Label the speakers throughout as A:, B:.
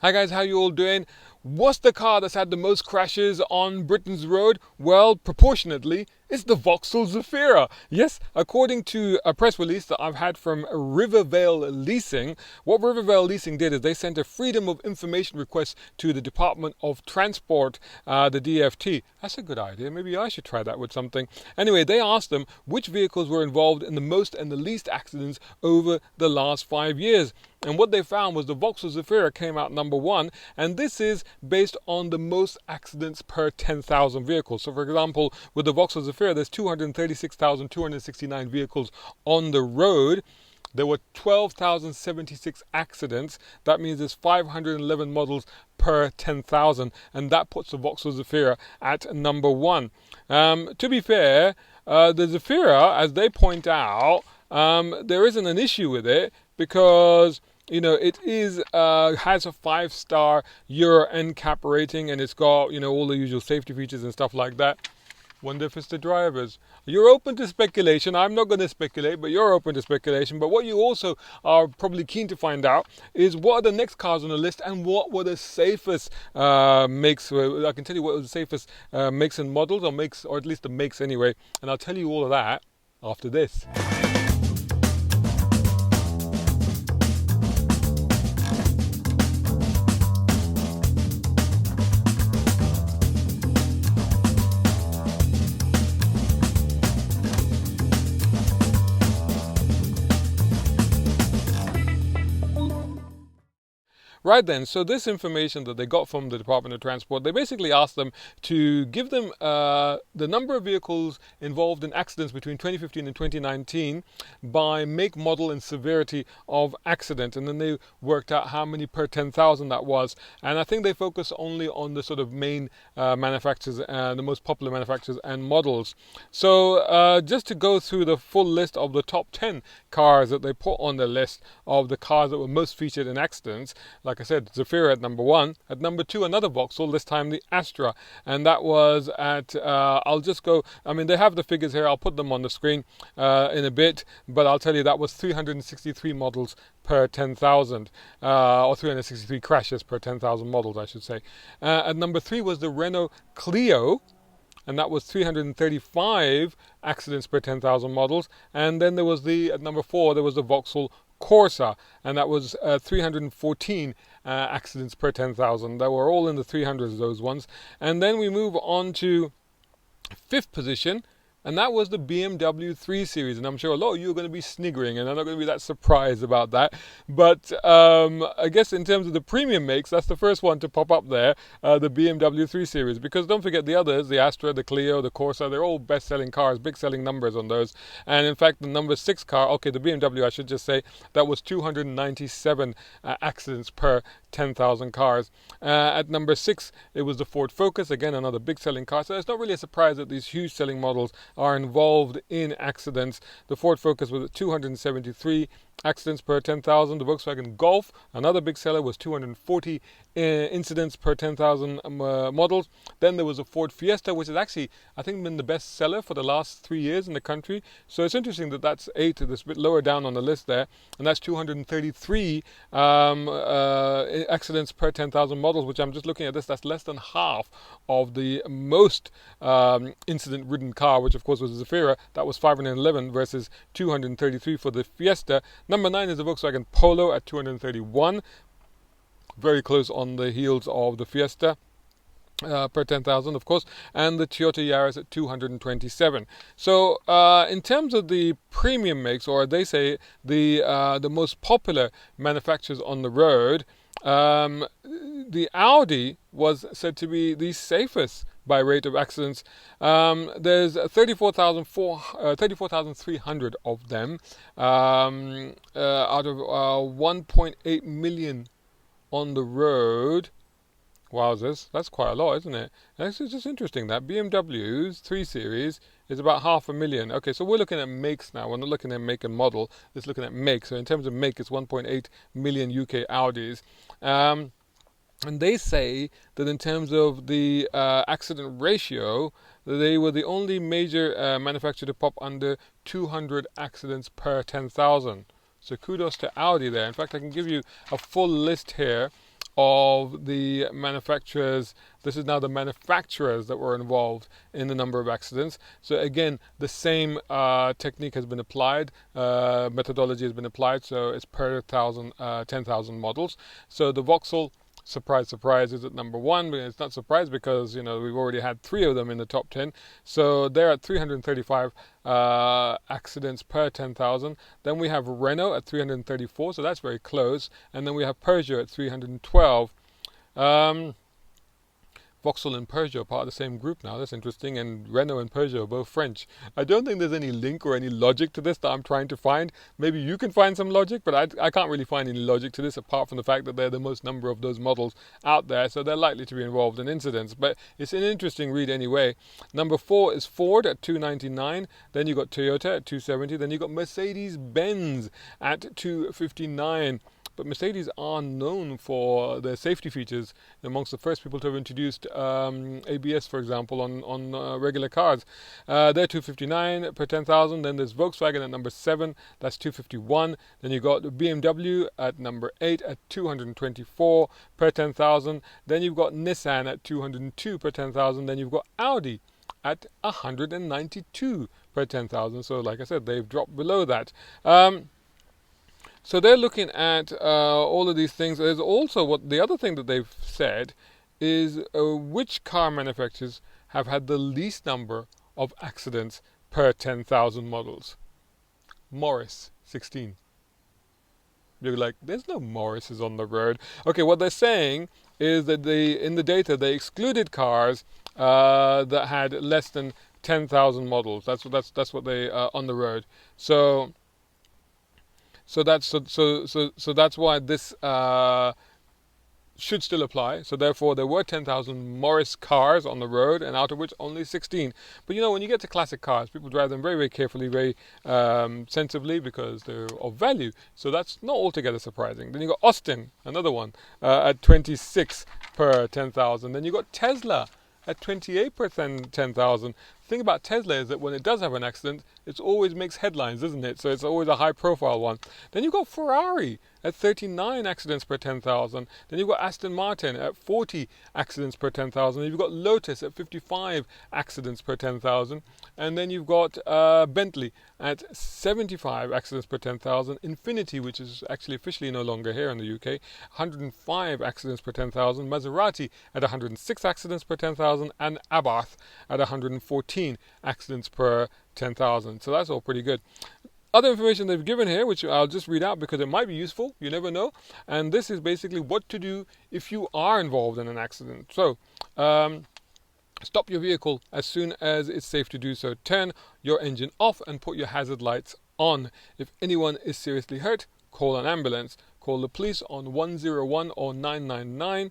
A: Hi guys, how you all doing? What's the car that's had the most crashes on Britain's road? Well, proportionately, it's the Vauxhall Zafira. Yes, according to a press release that I've had from Rivervale Leasing, what Rivervale Leasing did is they sent a Freedom of Information request to the Department of Transport, the DFT. That's a good idea. Maybe I should try that with something. Anyway, they asked them which vehicles were involved in the most and the least accidents over the last 5 years. And what they found was the Vauxhall Zafira came out number one, and this is based on the most accidents per 10,000 vehicles. So for example, with the Vauxhall Zafira, there's 236,269 vehicles on the road. There were 12,076 accidents. That means there's 511 models per 10,000, and that puts the Vauxhall Zafira at number one. To be fair, the Zafira, as they point out, there isn't an issue with it because it is has a 5-star Euro NCAP rating, and it's got all the usual safety features and stuff like that. Wonder if it's the drivers. You're open to speculation. I'm not going to speculate, but you're open to speculation. But what you also are probably keen to find out is what are the next cars on the list and what were the safest makes. I can tell you what was the safest makes and models, or at least the makes anyway. And I'll tell you all of that after this. Right then, so this information that they got from the Department of Transport, they basically asked them to give them the number of vehicles involved in accidents between 2015 and 2019 by make, model and severity of accident. And then they worked out how many per 10,000 that was. And I think they focus only on the sort of main manufacturers, the most popular manufacturers and models. So just to go through the full list of the top 10 cars that they put on the list of the cars that were most featured in accidents, like I said, Zafira at number one. At number two, another Vauxhall, this time the Astra. And that was at, I'll just go, they have the figures here. I'll put them on the screen in a bit. But I'll tell you, that was 363 models per 10,000. Or 363 crashes per 10,000 models, I should say. At number three was the Renault Clio. And that was 335 accidents per 10,000 models. And then there was at number four, there was the Vauxhall Corsa, and that was 314 accidents per 10,000. They were all in the 300s, those ones. And then we move on to fifth position, and that was the BMW 3 Series. And I'm sure a lot of you are going to be sniggering, and I'm not going to be that surprised about that. But I guess in terms of the premium makes, that's the first one to pop up there, the BMW 3 Series. Because don't forget the others, the Astra, the Clio, the Corsa, they're all best-selling cars, big selling numbers on those. And in fact, the number 6 car, okay, the BMW, I should just say, that was 297 accidents per 10,000 cars. At number 6, it was the Ford Focus, again, another big selling car. So it's not really a surprise that these huge selling models are involved in accidents. The Ford Focus was at 273 accidents per 10,000. The Volkswagen Golf, another big seller, was 240 incidents per 10,000 models. Then there was a Ford Fiesta, which has actually, I think, been the best seller for the last 3 years in the country. So it's interesting that that's 8, that's a bit lower down on the list there. And that's 233 accidents per 10,000 models, which I'm just looking at this, that's less than half of the most incident-ridden car, which of course was the Zafira. That was 511 versus 233 for the Fiesta. Number 9 is the Volkswagen Polo at 231, very close on the heels of the Fiesta per 10,000, of course, and the Toyota Yaris at 227. So in terms of the premium makes, or they say the most popular manufacturers on the road, the Audi was said to be the safest by rate of accidents. There's 34,300 of them out of 1.8 million on the road. Wowzers, that's quite a lot, isn't it? It's just interesting that BMW's 3 Series is about 500,000. Okay, so we're looking at makes now. We're not looking at make and model. It's looking at make. So in terms of make, it's 1.8 million UK Audis. And they say that in terms of the accident ratio, they were the only major manufacturer to pop under 200 accidents per 10,000. So kudos to Audi there. In fact, I can give you a full list here of the manufacturers. This is now the manufacturers that were involved in the number of accidents. So again, the same technique has been applied, methodology has been applied, so it's per 10,000 models. So the Vauxhall, surprise, surprise, is at number one. But it's not surprise because, you know, we've already had 3 of them in the top 10. So they're at 335 accidents per 10,000. Then we have Renault at 334, so that's very close. And then we have Peugeot at 312. Vauxhall and Peugeot are part of the same group now. That's interesting. And Renault and Peugeot are both French. I don't think there's any link or any logic to this that I'm trying to find. Maybe you can find some logic, but I can't really find any logic to this apart from the fact that they're the most number of those models out there, so they're likely to be involved in incidents. But it's an interesting read anyway. Number 4 is Ford at 299. Then you got Toyota at 270. Then you got Mercedes-Benz at 259. But Mercedes are known for their safety features. Amongst the first people to have introduced ABS, for example, on regular cars. They're 259 per 10,000. Then there's Volkswagen at number 7. That's 251. Then you got BMW at number 8 at 224 per 10,000. Then you've got Nissan at 202 per 10,000. Then you've got Audi at 192 per 10,000. So like I said, they've dropped below that. So they're looking at all of these things. There's also what the other thing that they've said is which car manufacturers have had the least number of accidents per 10,000 models. Morris, 16. You're like, there's no Morrises on the road. Okay, what they're saying is that in the data they excluded cars that had less than 10,000 models. That's what they on the road. So that's why this should still apply. So therefore, there were 10,000 Morris cars on the road, and out of which only 16. But you know, when you get to classic cars, people drive them very, very carefully, very sensibly, because they're of value. So that's not altogether surprising. Then you got Austin, another one, at 26 per 10,000. Then you got Tesla at 28 per 10,000. The thing about Tesla is that when it does have an accident, it always makes headlines, doesn't it? So it's always a high-profile one. Then you've got Ferrari at 39 accidents per 10,000. Then you've got Aston Martin at 40 accidents per 10,000. You've got Lotus at 55 accidents per 10,000. And then you've got Bentley at 75 accidents per 10,000. Infiniti, which is actually officially no longer here in the UK, 105 accidents per 10,000. Maserati at 106 accidents per 10,000. And Abarth at 114 accidents per 10,000. So that's all pretty good. Other information they've given here, which I'll just read out because it might be useful, you never know. And this is basically what to do if you are involved in an accident. So, stop your vehicle as soon as it's safe to do so. Turn your engine off and put your hazard lights on. If anyone is seriously hurt, call an ambulance. Call the police on 101 or 999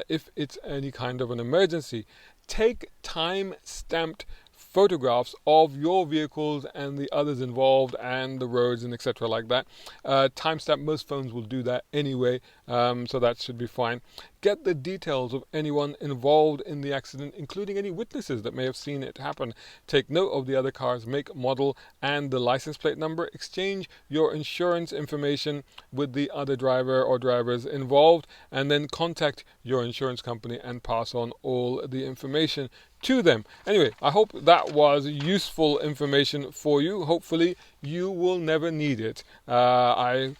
A: if it's any kind of an emergency. Take time-stamped photographs of your vehicles and the others involved and the roads and etc. like that. Timestamp, most phones will do that anyway, so that should be fine. Get the details of anyone involved in the accident, including any witnesses that may have seen it happen. Take note of the other car's make, model, and the license plate number. Exchange your insurance information with the other driver or drivers involved, and then contact your insurance company and pass on all the information to them. Anyway, I hope that was useful information for you. Hopefully you will never need it. I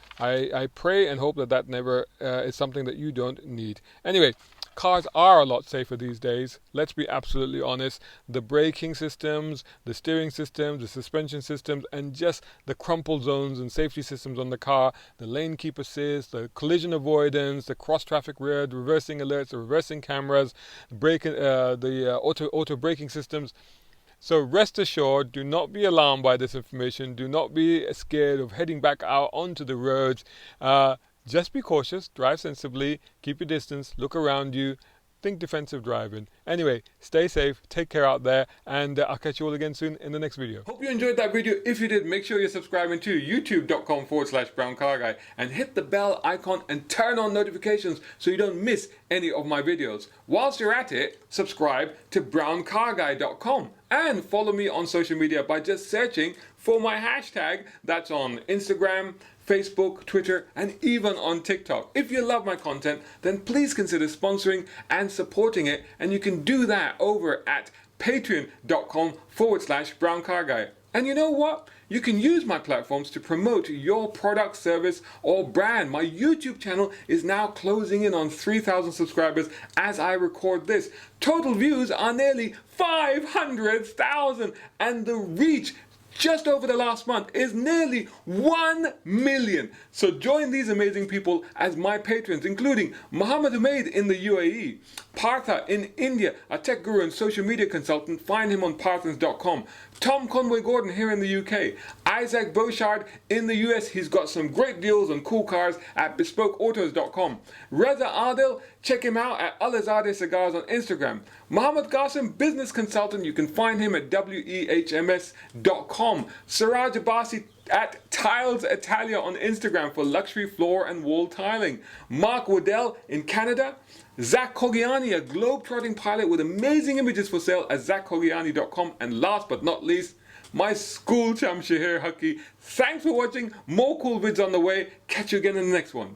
A: pray and hope that never is something that you don't need. Anyway, cars are a lot safer these days. Let's be absolutely honest. The braking systems, the steering systems, the suspension systems, and just the crumple zones and safety systems on the car, the lane keep assist, the collision avoidance, the cross traffic rear, the reversing alerts, the reversing cameras, the auto braking systems. So rest assured, do not be alarmed by this information. Do not be scared of heading back out onto the roads. Just be cautious, drive sensibly, keep your distance, look around you, think defensive driving. Anyway, stay safe, take care out there, and I'll catch you all again soon in the next video. Hope you enjoyed that video. If you did, make sure you're subscribing to youtube.com/browncarguy and hit the bell icon and turn on notifications so you don't miss any of my videos. Whilst you're at it, subscribe to browncarguy.com and follow me on social media by just searching for my hashtag. That's on Instagram, Facebook, Twitter, and even on TikTok. If you love my content, then please consider sponsoring and supporting it, and you can do that over at patreon.com/browncarguy. And you know what? You can use my platforms to promote your product, service, or brand. My YouTube channel is now closing in on 3,000 subscribers as I record this. Total views are nearly 500,000, and the reach just over the last month is nearly 1 million. So join these amazing people as my patrons, including Mohammed Umaid in the UAE, Partha in India, a tech guru and social media consultant. Find him on parthans.com. Tom Conway Gordon here in the UK, Isaac Beauchard in the US. He's got some great deals on cool cars at bespokeautos.com. Reza Adil, check him out at Alizadeh Cigars on Instagram. Mohammed Qasim, business consultant. You can find him at wehms.com. Siraj Abbasi at Tiles Italia on Instagram for luxury floor and wall tiling. Mark Waddell in Canada. Zach Kogiani, a globe-trotting pilot with amazing images for sale at zachkogiani.com. And last but not least, my school champ Shaheer Hakki. Thanks for watching. More cool vids on the way. Catch you again in the next one.